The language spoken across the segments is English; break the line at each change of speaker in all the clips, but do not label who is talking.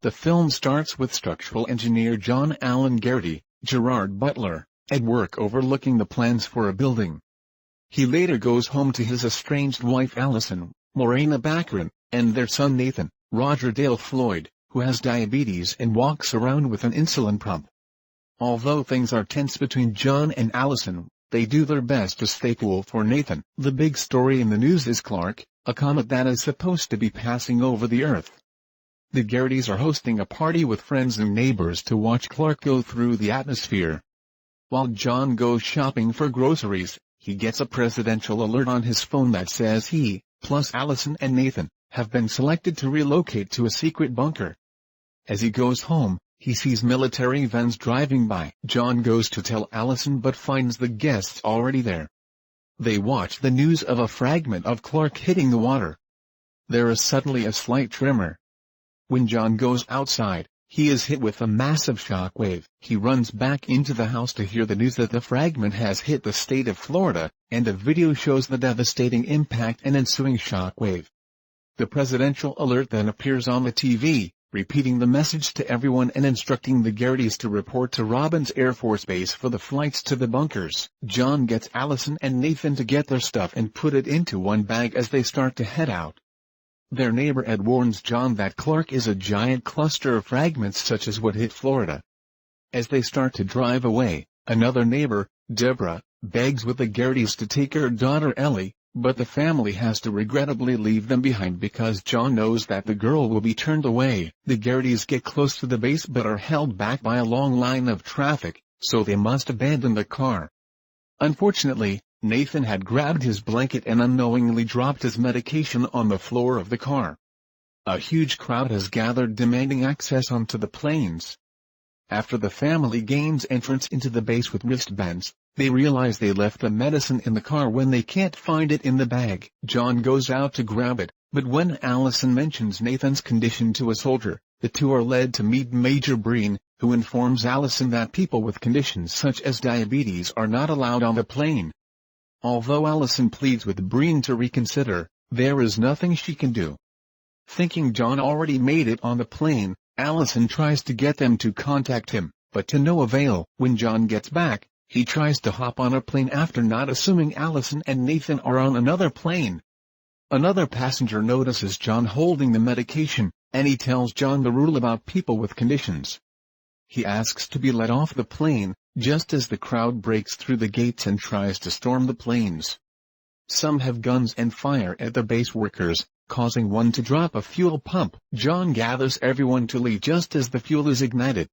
The film starts with structural engineer John Allen Garrity, Gerard Butler, at work overlooking the plans for a building. He later goes home to his estranged wife Allison, Morena Baccarin, and their son Nathan, Roger Dale Floyd, who has diabetes and walks around with an insulin pump. Although things are tense between John and Allison, they do their best to stay cool for Nathan. The big story in the news is Clark, a comet that is supposed to be passing over the Earth. The Garritys are hosting a party with friends and neighbors to watch Clark go through the atmosphere. While John goes shopping for groceries, he gets a presidential alert on his phone that says he, plus Allison and Nathan, have been selected to relocate to a secret bunker. As he goes home, he sees military vans driving by. John goes to tell Allison but finds the guests already there. They watch the news of a fragment of Clark hitting the water. There is suddenly a slight tremor. When John goes outside, he is hit with a massive shock wave. He runs back into the house to hear the news that the fragment has hit the state of Florida, and a video shows the devastating impact and ensuing shock wave. The presidential alert then appears on the TV, repeating the message to everyone and instructing the Garritys to report to Robbins Air Force Base for the flights to the bunkers. John gets Allison and Nathan to get their stuff and put it into one bag as they start to head out. Their neighbor Ed warns John that Clark is a giant cluster of fragments such as what hit Florida. As they start to drive away, another neighbor, Deborah, begs with the Garritys to take her daughter Ellie, but the family has to regrettably leave them behind because John knows that the girl will be turned away. The Garritys get close to the base but are held back by a long line of traffic, so they must abandon the car. Unfortunately, Nathan had grabbed his blanket and unknowingly dropped his medication on the floor of the car. A huge crowd has gathered demanding access onto the planes. After the family gains entrance into the base with wristbands, they realize they left the medicine in the car when they can't find it in the bag. John goes out to grab it, but when Allison mentions Nathan's condition to a soldier, the two are led to meet Major Breen, who informs Allison that people with conditions such as diabetes are not allowed on the plane. Although Allison pleads with Breen to reconsider, there is nothing she can do. Thinking John already made it on the plane, Allison tries to get them to contact him, but to no avail. When John gets back, he tries to hop on a plane after not assuming Allison and Nathan are on another plane. Another passenger notices John holding the medication, and he tells John the rule about people with conditions. He asks to be let off the plane, just as the crowd breaks through the gates and tries to storm the planes. Some have guns and fire at the base workers, causing one to drop a fuel pump. John gathers everyone to leave just as the fuel is ignited.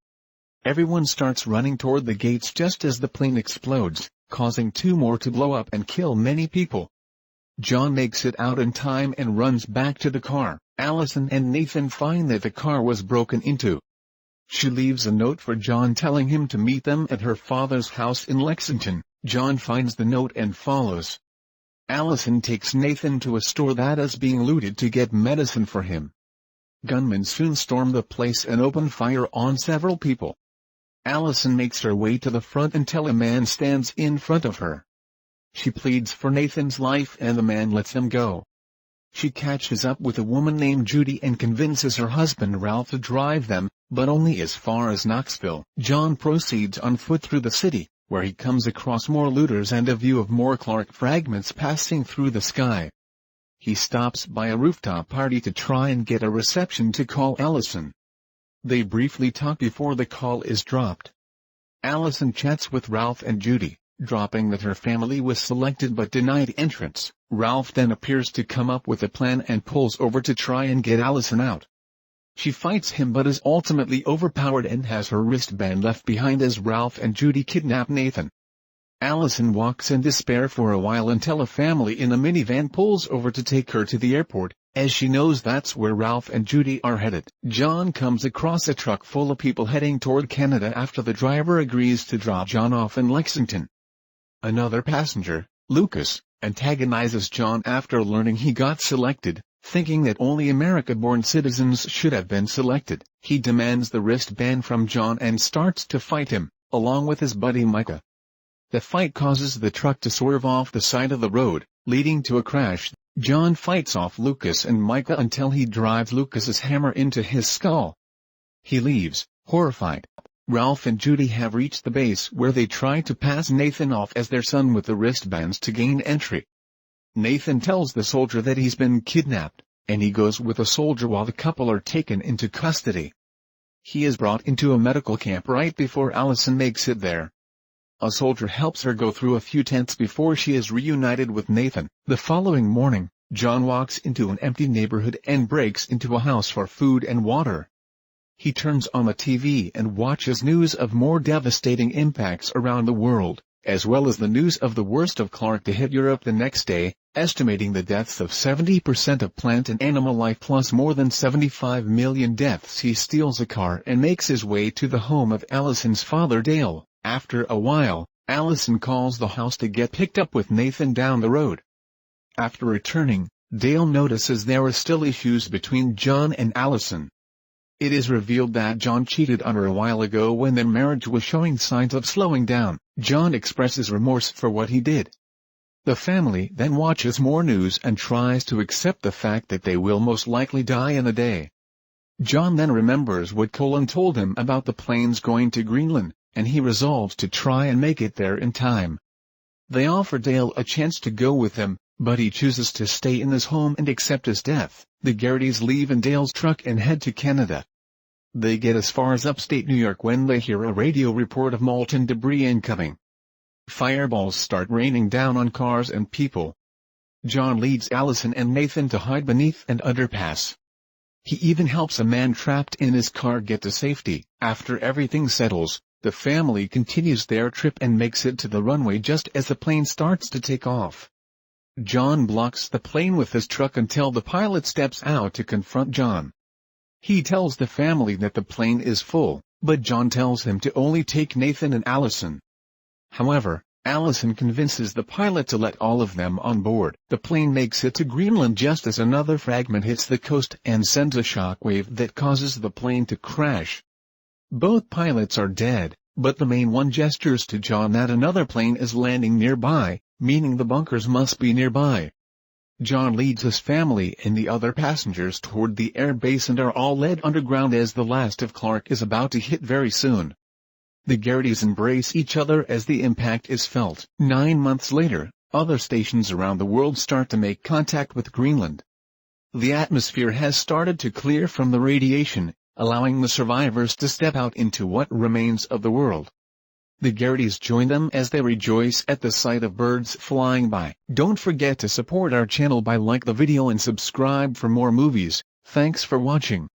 Everyone starts running toward the gates just as the plane explodes, causing two more to blow up and kill many people. John makes it out in time and runs back to the car. Allison and Nathan find that the car was broken into. She leaves a note for John telling him to meet them at her father's house in Lexington. John finds the note and follows. Allison takes Nathan to a store that is being looted to get medicine for him. Gunmen soon storm the place and open fire on several people. Allison makes her way to the front until a man stands in front of her. She pleads for Nathan's life and the man lets him go. She catches up with a woman named Judy and convinces her husband Ralph to drive them, but only as far as Knoxville. John proceeds on foot through the city, where he comes across more looters and a view of more Clark fragments passing through the sky. He stops by a rooftop party to try and get a reception to call Allison. They briefly talk before the call is dropped. Allison chats with Ralph and Judy, dropping that her family was selected but denied entrance. Ralph then appears to come up with a plan and pulls over to try and get Allison out. She fights him but is ultimately overpowered and has her wristband left behind as Ralph and Judy kidnap Nathan. Allison walks in despair for a while until a family in a minivan pulls over to take her to the airport, as she knows that's where Ralph and Judy are headed. John comes across a truck full of people heading toward Canada after the driver agrees to drop John off in Lexington. Another passenger, Lucas, antagonizes John after learning he got selected, thinking that only America-born citizens should have been selected. He demands the wristband from John and starts to fight him, along with his buddy Micah. The fight causes the truck to swerve off the side of the road, leading to a crash. John fights off Lucas and Micah until he drives Lucas's hammer into his skull. He leaves, horrified. Ralph and Judy have reached the base where they try to pass Nathan off as their son with the wristbands to gain entry. Nathan tells the soldier that he's been kidnapped, and he goes with the soldier while the couple are taken into custody. He is brought into a medical camp right before Allison makes it there. A soldier helps her go through a few tents before she is reunited with Nathan. The following morning, John walks into an empty neighborhood and breaks into a house for food and water. He turns on the TV and watches news of more devastating impacts around the world, as well as the news of the worst of Clark to hit Europe the next day, estimating the deaths of 70% of plant and animal life plus more than 75 million deaths. He steals a car and makes his way to the home of Allison's father Dale. After a while, Allison calls the house to get picked up with Nathan down the road. After returning, Dale notices there are still issues between John and Allison. It is revealed that John cheated on her a while ago when their marriage was showing signs of slowing down. John expresses remorse for what he did. The family then watches more news and tries to accept the fact that they will most likely die in a day. John then remembers what Colin told him about the planes going to Greenland, and he resolves to try and make it there in time. They offer Dale a chance to go with them, but he chooses to stay in his home and accept his death. The Garrity's leave in Dale's truck and head to Canada. They get as far as upstate New York when they hear a radio report of molten debris incoming. Fireballs start raining down on cars and people. John leads Allison and Nathan to hide beneath an underpass. He even helps a man trapped in his car get to safety. After everything settles, the family continues their trip and makes it to the runway just as the plane starts to take off. John blocks the plane with his truck until the pilot steps out to confront John. He tells the family that the plane is full, but John tells him to only take Nathan and Allison. However, Allison convinces the pilot to let all of them on board. The plane makes it to Greenland just as another fragment hits the coast and sends a shockwave that causes the plane to crash. Both pilots are dead, but the main one gestures to John that another plane is landing nearby, meaning the bunkers must be nearby. John leads his family and the other passengers toward the air base and are all led underground as the last of Clark is about to hit very soon. The Garritys embrace each other as the impact is felt. 9 months later, other stations around the world start to make contact with Greenland. The atmosphere has started to clear from the radiation, allowing the survivors to step out into what remains of the world. The Garritys join them as they rejoice at the sight of birds flying by. Don't forget to support our channel by like the video and subscribe for more movies. Thanks for watching.